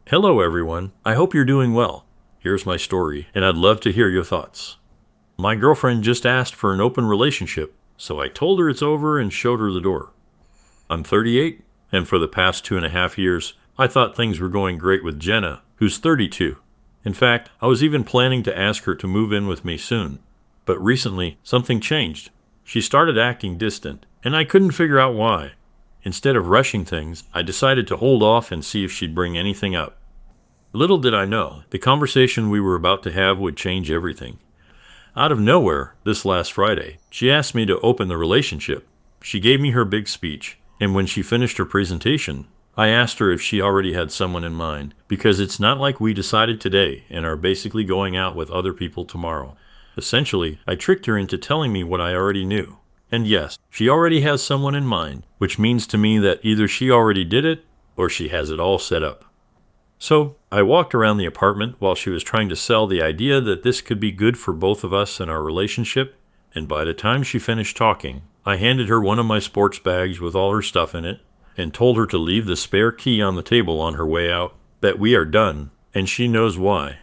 Hello, everyone. I hope you're doing well. Here's my story, and I'd love to hear your thoughts. My girlfriend just asked for an open relationship, so I told her it's over and showed her the door. I'm 38, and for the past 2.5 years, I thought things were going great with Jenna, who's 32. In fact, I was even planning to ask her to move in with me soon. But recently, something changed. She started acting distant, and I couldn't figure out why. Instead of rushing things, I decided to hold off and see if she'd bring anything up. Little did I know, the conversation we were about to have would change everything. Out of nowhere, this last Friday, she asked me to open the relationship. She gave me her big speech, and when she finished her presentation, I asked her if she already had someone in mind, because it's not like we decided today and are basically going out with other people tomorrow. Essentially, I tricked her into telling me what I already knew. And yes, she already has someone in mind, which means to me that either she already did it or she has it all set up. So, I walked around the apartment while she was trying to sell the idea that this could be good for both of us and our relationship, and by the time she finished talking, I handed her one of my sports bags with all her stuff in it, and told her to leave the spare key on the table on her way out, that we are done, and she knows why.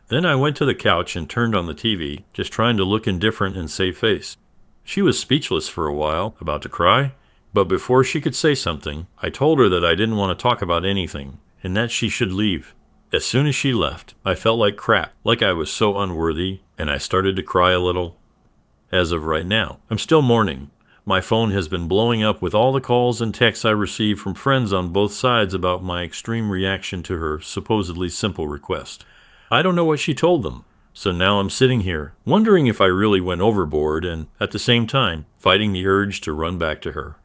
Then I went to the couch and turned on the TV, just trying to look indifferent and save face. She was speechless for a while, about to cry, but before she could say something, I told her that I didn't want to talk about anything, and that she should leave. As soon as she left, I felt like crap, like I was so unworthy, and I started to cry a little. As of right now, I'm still mourning. My phone has been blowing up with all the calls and texts I receive from friends on both sides about my extreme reaction to her supposedly simple request. I don't know what she told them. So now I'm sitting here, wondering if I really went overboard and, at the same time, fighting the urge to run back to her.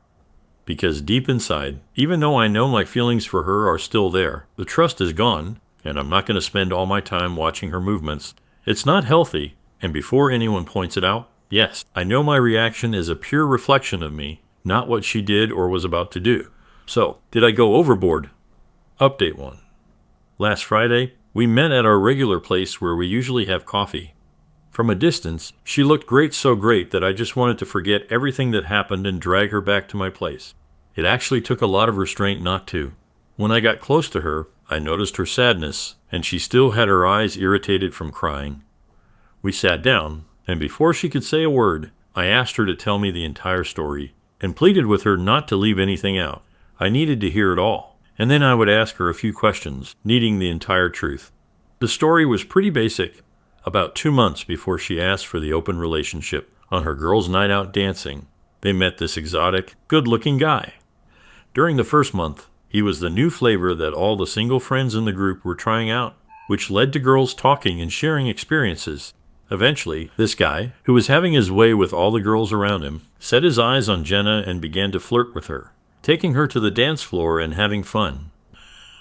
Because deep inside, even though I know my feelings for her are still there, the trust is gone, and I'm not going to spend all my time watching her movements. It's not healthy, and before anyone points it out, yes, I know my reaction is a pure reflection of me, not what she did or was about to do. So, did I go overboard? Update 1. Last Friday, we met at our regular place where we usually have coffee. From a distance, she looked great, so great that I just wanted to forget everything that happened and drag her back to my place. It actually took a lot of restraint not to. When I got close to her, I noticed her sadness, and she still had her eyes irritated from crying. We sat down, and before she could say a word, I asked her to tell me the entire story, and pleaded with her not to leave anything out. I needed to hear it all. And then I would ask her a few questions, needing the entire truth. The story was pretty basic. About 2 months before she asked for the open relationship, on her girls' night out dancing, they met this exotic, good-looking guy. During the first month, he was the new flavor that all the single friends in the group were trying out, which led to girls talking and sharing experiences. Eventually, this guy, who was having his way with all the girls around him, set his eyes on Jenna and began to flirt with her, taking her to the dance floor and having fun.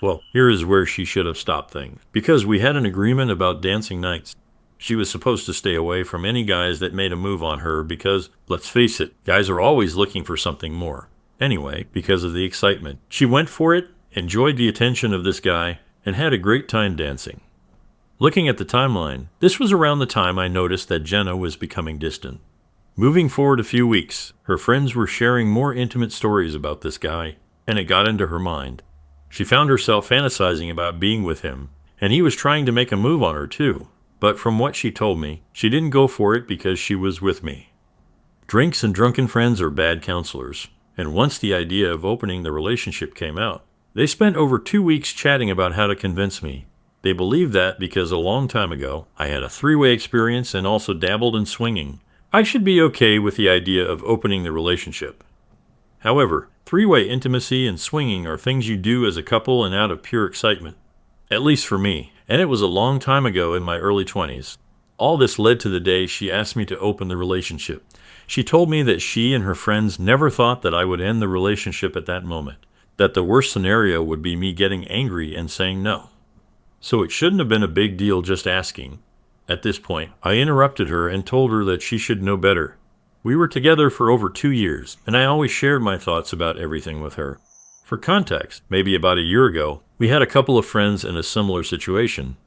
Well, here is where she should have stopped things, because we had an agreement about dancing nights. She was supposed to stay away from any guys that made a move on her because, let's face it, guys are always looking for something more. Anyway, because of the excitement, she went for it, enjoyed the attention of this guy, and had a great time dancing. Looking at the timeline, this was around the time I noticed that Jenna was becoming distant. Moving forward a few weeks, her friends were sharing more intimate stories about this guy, and it got into her mind. She found herself fantasizing about being with him, and he was trying to make a move on her too. But from what she told me, she didn't go for it because she was with me. Drinks and drunken friends are bad counselors, and once the idea of opening the relationship came out, they spent over 2 weeks chatting about how to convince me. They believed that because a long time ago, I had a 3-way experience and also dabbled in swinging. I should be okay with the idea of opening the relationship. However, 3-way intimacy and swinging are things you do as a couple and out of pure excitement. At least for me, and it was a long time ago in my early 20s. All this led to the day she asked me to open the relationship. She told me that she and her friends never thought that I would end the relationship at that moment, that the worst scenario would be me getting angry and saying no. So it shouldn't have been a big deal just asking. At this point, I interrupted her and told her that she should know better. We were together for over 2 years, and I always shared my thoughts about everything with her. For context, maybe about a year ago, we had a couple of friends in a similar situation.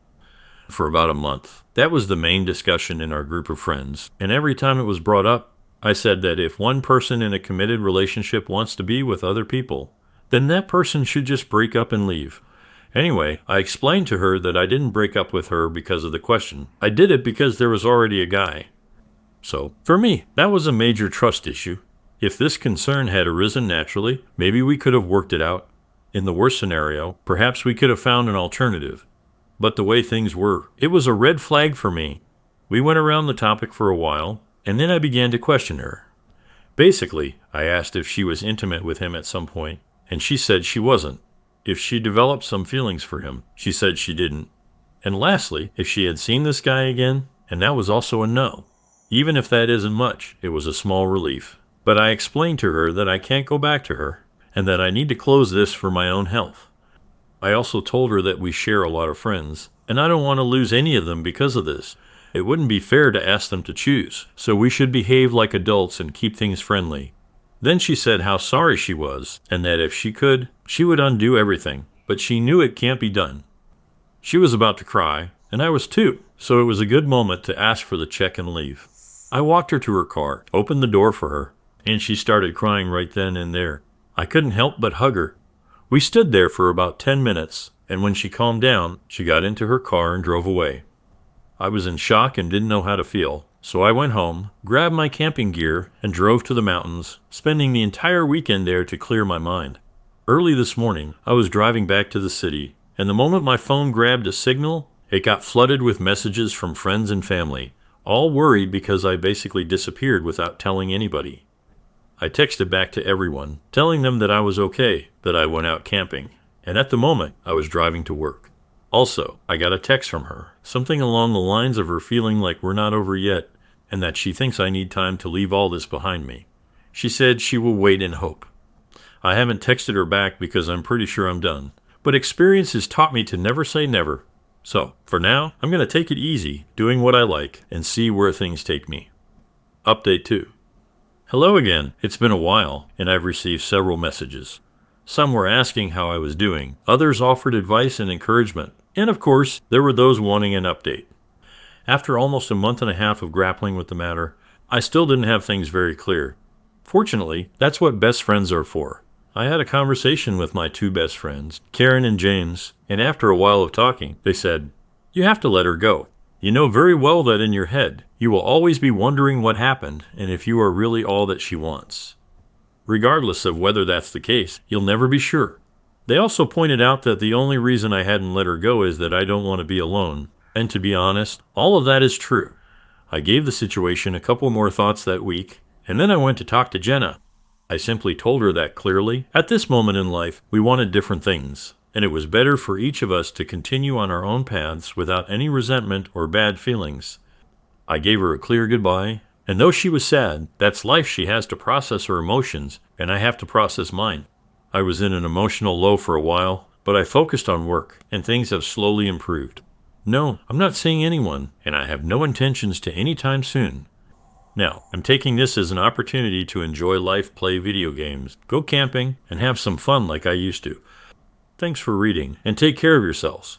For about a month, that was the main discussion in our group of friends, and every time it was brought up, I said that if one person in a committed relationship wants to be with other people, then that person should just break up and leave. Anyway, I explained to her that I didn't break up with her because of the question. I did it because there was already a guy. So, for me, that was a major trust issue. If this concern had arisen naturally, maybe we could have worked it out. In the worst scenario, perhaps we could have found an alternative. But the way things were, it was a red flag for me. We went around the topic for a while, and then I began to question her. Basically, I asked if she was intimate with him at some point, and she said she wasn't. If she developed some feelings for him, she said she didn't. And lastly, if she had seen this guy again, and that was also a no. Even if that isn't much, it was a small relief. But I explained to her that I can't go back to her, and that I need to close this for my own health. I also told her that we share a lot of friends, and I don't want to lose any of them because of this. It wouldn't be fair to ask them to choose, so we should behave like adults and keep things friendly. Then she said how sorry she was, and that if she could, she would undo everything, but she knew it can't be done. She was about to cry, and I was too, so it was a good moment to ask for the check and leave. I walked her to her car, opened the door for her, and she started crying right then and there. I couldn't help but hug her. We stood there for about 10 minutes, and when she calmed down, she got into her car and drove away. I was in shock and didn't know how to feel, so I went home, grabbed my camping gear, and drove to the mountains, spending the entire weekend there to clear my mind. Early this morning, I was driving back to the city, and the moment my phone grabbed a signal, it got flooded with messages from friends and family, all worried because I basically disappeared without telling anybody. I texted back to everyone, telling them that I was okay, that I went out camping, and at the moment, I was driving to work. Also, I got a text from her, something along the lines of her feeling like we're not over yet, and that she thinks I need time to leave all this behind me. She said she will wait and hope. I haven't texted her back because I'm pretty sure I'm done, but experience has taught me to never say never. So, for now, I'm going to take it easy, doing what I like, and see where things take me. Update 2. Hello again. It's been a while, and I've received several messages. Some were asking how I was doing, others offered advice and encouragement, and of course, there were those wanting an update. After almost a month and a half of grappling with the matter, I still didn't have things very clear. Fortunately, that's what best friends are for. I had a conversation with my two best friends, Karen and James, and after a while of talking, they said, "You have to let her go. You know very well that in your head, you will always be wondering what happened and if you are really all that she wants. Regardless of whether that's the case, you'll never be sure." They also pointed out that the only reason I hadn't let her go is that I don't want to be alone. And to be honest, all of that is true. I gave the situation a couple more thoughts that week, and then I went to talk to Jenna. I simply told her that clearly, at this moment in life, we wanted different things, and it was better for each of us to continue on our own paths without any resentment or bad feelings. I gave her a clear goodbye, and though she was sad, that's life. She has to process her emotions, and I have to process mine. I was in an emotional low for a while, but I focused on work, and things have slowly improved. No, I'm not seeing anyone, and I have no intentions to anytime soon. Now, I'm taking this as an opportunity to enjoy life, play video games, go camping, and have some fun like I used to. Thanks for reading, and take care of yourselves.